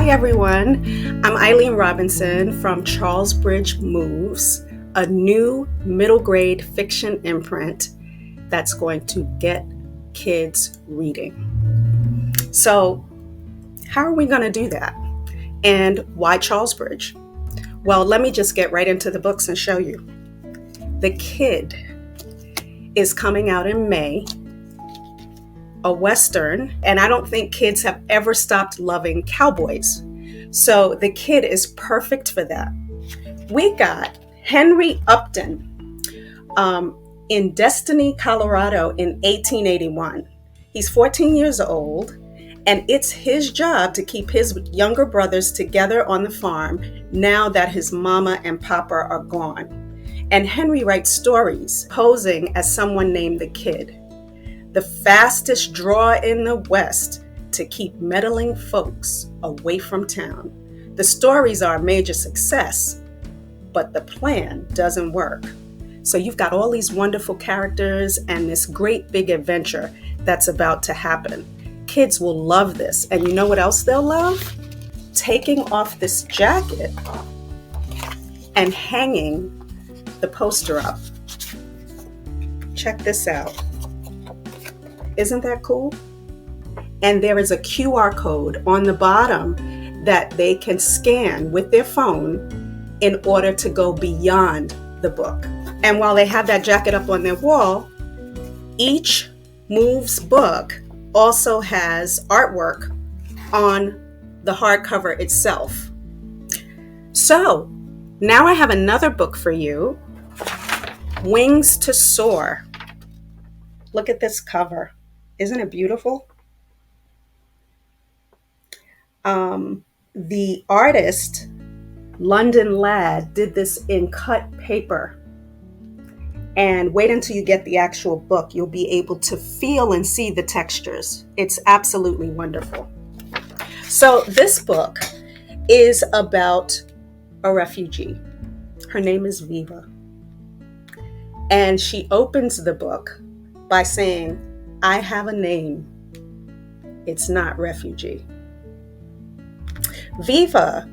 Hi everyone, I'm Eileen Robinson from Charlesbridge Moves, a new middle grade fiction imprint that's going to get kids reading. So how are we going to do that? And why Charlesbridge? Well, let me just get right into the books and show you. The Kid is coming out in May, a Western, and I don't think kids have ever stopped loving cowboys. So The Kid is perfect for that. We got Henry Upton in Destiny, Colorado in 1881. He's 14 years old, and it's his job to keep his younger brothers together on the farm now that his mama and papa are gone. And Henry writes stories posing as someone named the Kid, the fastest draw in the West to keep meddling folks away from town. The stories are a major success, but the plan doesn't work. So you've got all these wonderful characters and this great big adventure that's about to happen. Kids will love this. And you know what else they'll love? Taking off this jacket and hanging the poster up. Check this out. Isn't that cool? And there is a QR code on the bottom that they can scan with their phone in order to go beyond the book. And while they have that jacket up on their wall, each Moves book also has artwork on the hardcover itself. So now I have another book for you, Wings to Soar. Look at this cover. Isn't it beautiful? The artist, London Lad, did this in cut paper. And wait until you get the actual book. You'll be able to feel and see the textures. It's absolutely wonderful. So this book is about a refugee. Her name is Viva. And she opens the book by saying, I have a name. It's not refugee. Viva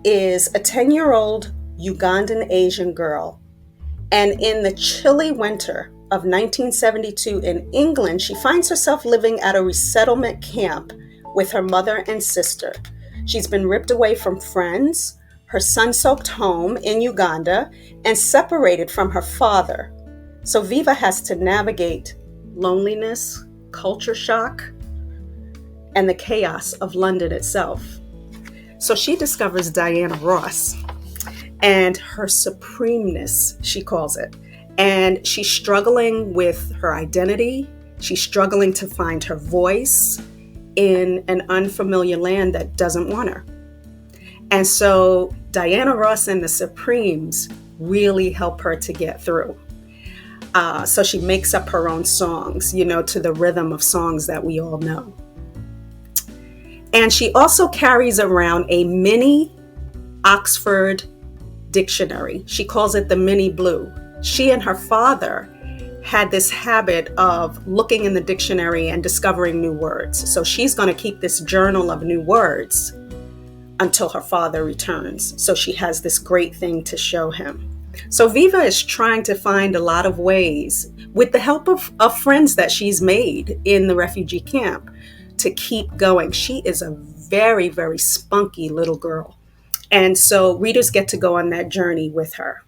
is a 10-year-old Ugandan Asian girl. And in the chilly winter of 1972 in England, she finds herself living at a resettlement camp with her mother and sister. She's been ripped away from friends, her sun-soaked home in Uganda, and separated from her father. So Viva has to navigate loneliness, culture shock, and the chaos of London itself. So she discovers Diana Ross and her supremeness, she calls it. And she's struggling with her identity. She's struggling to find her voice in an unfamiliar land that doesn't want her. And so Diana Ross and the Supremes really help her to get through. So she makes up her own songs, to the rhythm of songs that we all know. And she also carries around a mini Oxford dictionary. She calls it the Mini Blue. She and her father had this habit of looking in the dictionary and discovering new words. So she's going to keep this journal of new words until her father returns. So she has this great thing to show him. So Viva is trying to find a lot of ways, with the help of friends that she's made in the refugee camp, to keep going. She is a very, very spunky little girl. And so readers get to go on that journey with her.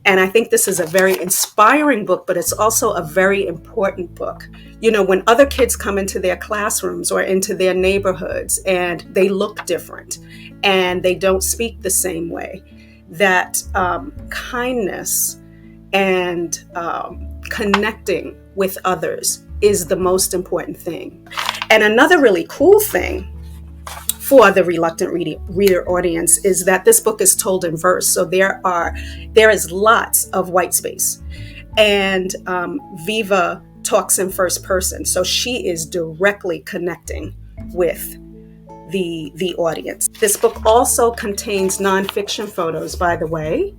And I think this is a very inspiring book, but it's also a very important book. When other kids come into their classrooms or into their neighborhoods and they look different and they don't speak the same way, that kindness and connecting with others is the most important thing. And another really cool thing for the reluctant reader audience is that this book is told in verse. So there is lots of white space. And Viva talks in first person. So she is directly connecting with the audience. This book also contains nonfiction photos, by the way.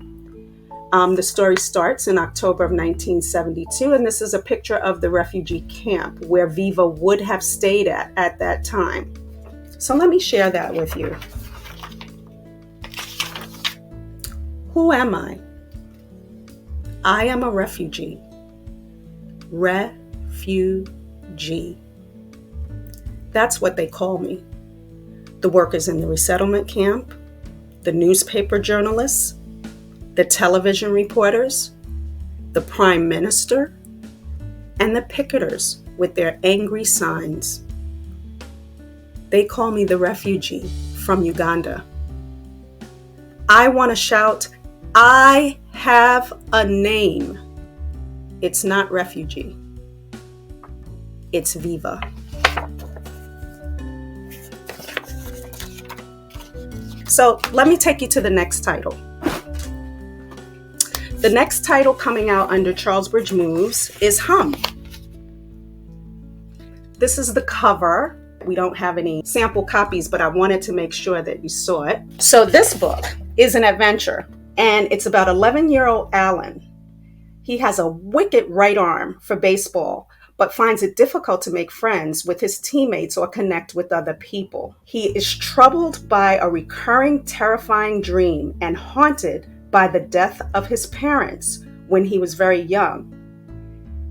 The story starts in October of 1972, and this is a picture of the refugee camp where Viva would have stayed at that time. So let me share that with you. Who am I? I am a refugee. Refugee. That's what they call me. The workers in the resettlement camp, the newspaper journalists, the television reporters, the prime minister, and the picketers with their angry signs. They call me the refugee from Uganda. I want to shout, I have a name. It's not refugee. It's Viva. So let me take you to the next title. The next title coming out under Charlesbridge Moves is Hum. This is the cover. We don't have any sample copies, but I wanted to make sure that you saw it. So this book is an adventure, and it's about 11-year-old Alan. He has a wicked right arm for baseball, but finds it difficult to make friends with his teammates or connect with other people. He is troubled by a recurring terrifying dream and haunted by the death of his parents when he was very young.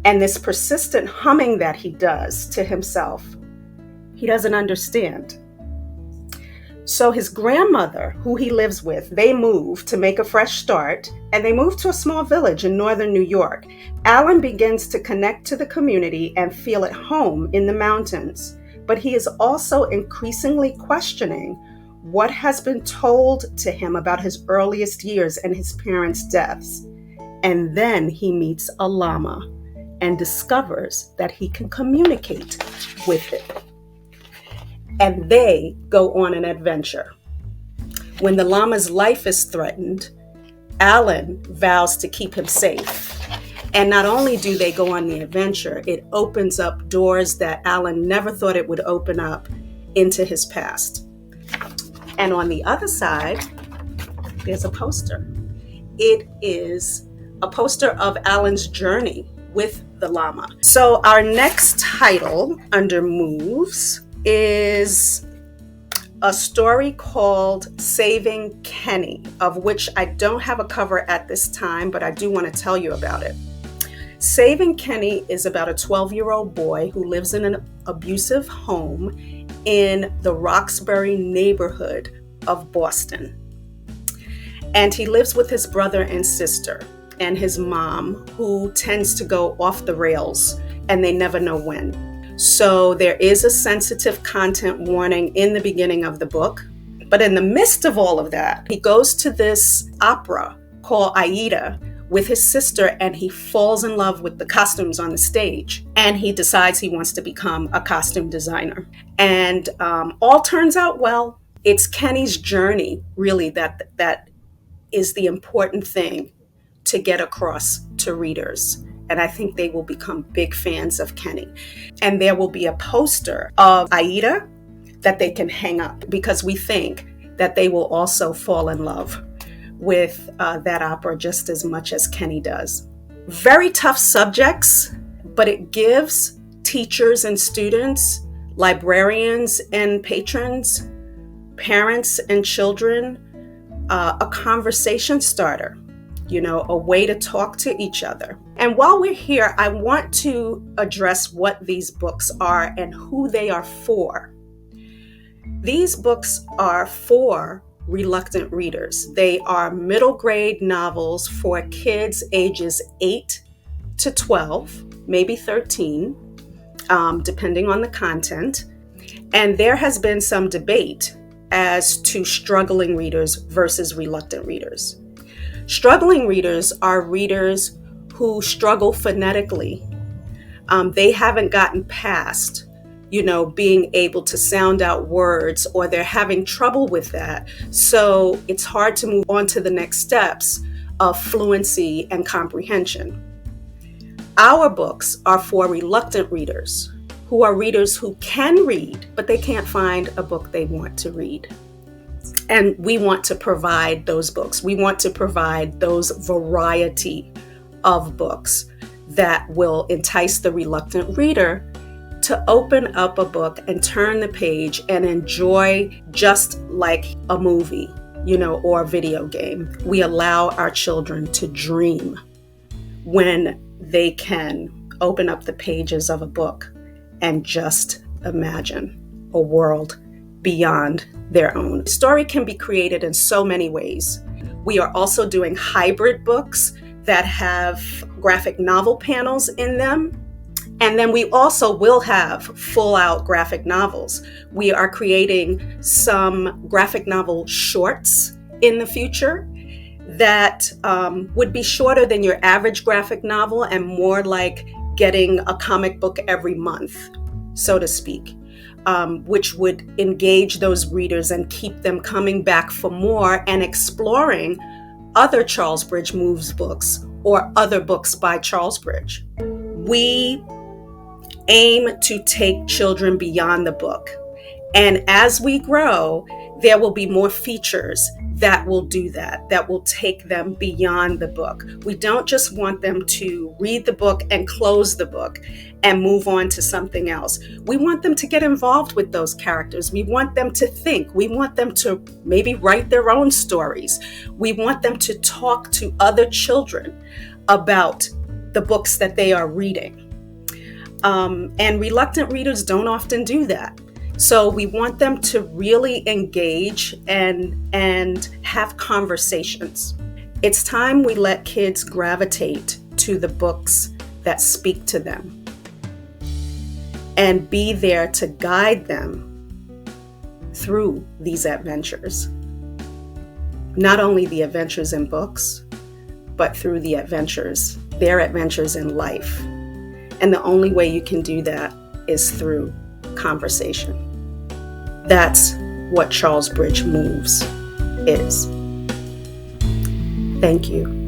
And this persistent humming that he does to himself, he doesn't understand. So his grandmother, who he lives with, they move to make a fresh start, and they move to a small village in northern New York. Alan begins to connect to the community and feel at home in the mountains, but he is also increasingly questioning what has been told to him about his earliest years and his parents' deaths. And then he meets a llama and discovers that he can communicate with it. And they go on an adventure. When the llama's life is threatened, Alan vows to keep him safe. And not only do they go on the adventure, it opens up doors that Alan never thought it would open up into his past. And on the other side, there's a poster. It is a poster of Alan's journey with the llama. So our next title under Moves is a story called Saving Kenny, of which I don't have a cover at this time, but I do want to tell you about it. Saving Kenny is about a 12-year-old boy who lives in an abusive home in the Roxbury neighborhood of Boston. And he lives with his brother and sister and his mom, who tends to go off the rails, and they never know when. So there is a sensitive content warning in the beginning of the book. But in the midst of all of that, he goes to this opera called Aida with his sister, and he falls in love with the costumes on the stage. And he decides he wants to become a costume designer. And all turns out well. It's Kenny's journey, really, that is the important thing to get across to readers. And I think they will become big fans of Kenny. And there will be a poster of Aida that they can hang up, because we think that they will also fall in love with that opera just as much as Kenny does. Very tough subjects, but it gives teachers and students, librarians and patrons, parents and children a conversation starter. A way to talk to each other. And while we're here, I want to address what these books are and who they are for. These books are for reluctant readers. They are middle grade novels for kids ages 8 to 12, maybe 13, depending on the content. And there has been some debate as to struggling readers versus reluctant readers. Struggling readers are readers who struggle phonetically. They haven't gotten past, being able to sound out words, or they're having trouble with that. So it's hard to move on to the next steps of fluency and comprehension. Our books are for reluctant readers, who are readers who can read, but they can't find a book they want to read. And we want to provide those books. We want to provide those variety of books that will entice the reluctant reader to open up a book and turn the page and enjoy just like a movie, or a video game. We allow our children to dream when they can open up the pages of a book and just imagine a world beyond their own. Story can be created in so many ways. We are also doing hybrid books that have graphic novel panels in them. And then we also will have full-out graphic novels. We are creating some graphic novel shorts in the future that would be shorter than your average graphic novel and more like getting a comic book every month, so to speak, which would engage those readers and keep them coming back for more and exploring other Charlesbridge Moves books or other books by Charlesbridge. We aim to take children beyond the book. And as we grow, there will be more features that will do that will take them beyond the book. We don't just want them to read the book and close the book and move on to something else. We want them to get involved with those characters. We want them to think. We want them to maybe write their own stories. We want them to talk to other children about the books that they are reading. And reluctant readers don't often do that. So we want them to really engage and have conversations. It's time we let kids gravitate to the books that speak to them and be there to guide them through these adventures. Not only the adventures in books, but through their adventures in life. And the only way you can do that is through conversation. That's what Charlesbridge Moves is. Thank you.